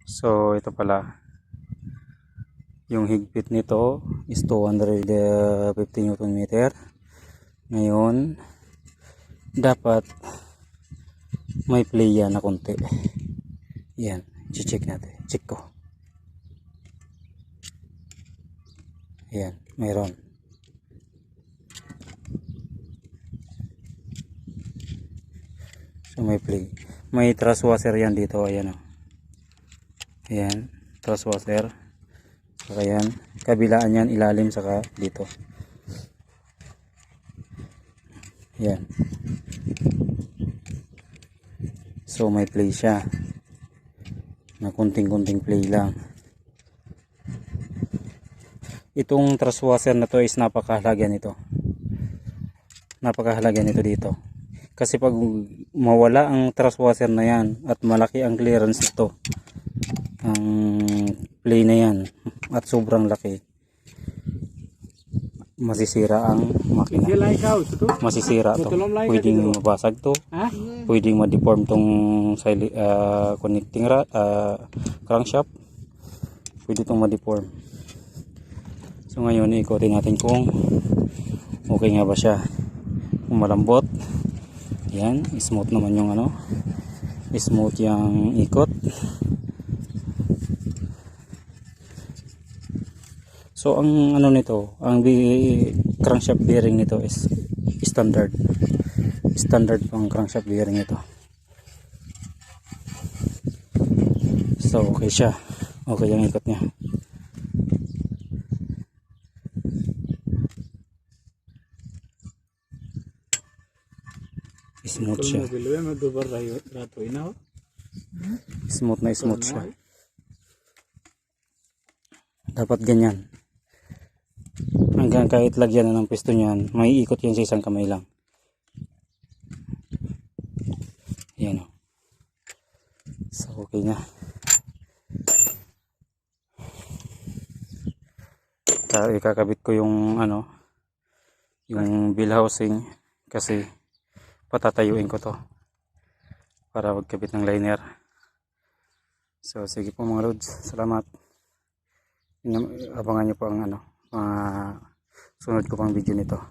So ito pala, yung higpit nito is 250 Newton meter. Ngayon dapat may play yan na konti. Yan, check natin. Check ko. Yan, mayroon. So may play. May truss washer yan dito. Ayan o. Ayan, truss washer. Saka yan, kabilaan yan, ilalim saka dito. Yan. So may play siya. Na kunting-kunting play lang. Itong truss washer na to is napakahalaga nito. Napakahalaga nito dito. Kasi pag mawala ang truss washer na yan at malaki ang clearance nito, ang play na yan at sobrang laki, masisira ang makina. Masisira to. Pwedeng mabasag to. Pwedeng ma-deform tong connecting crankshaft. Pwede itong ma-deform. So ngayon ikotin natin kung okay nga ba siya. Kung malambot, yan, smooth naman yung ano, smooth yung ikot. So ang ano nito, ang crankshaft bearing nito is standard. Standard pang crankshaft bearing ito. So okay siya. Okay yung ikot niya. Smooth siya. Smooth na smooth siya. Dapat ganyan. Hanggang kahit lagyan na ng piston yan, may ikot yan sa isang kamay lang. Yan o. So okay na. Ikakabit ko yung ano, yung bill housing kasi patatayuin ko to para magkabit ng liner. So sige po mga lods, salamat. Abangan nyo po ang ano, sunod ko pang video nito.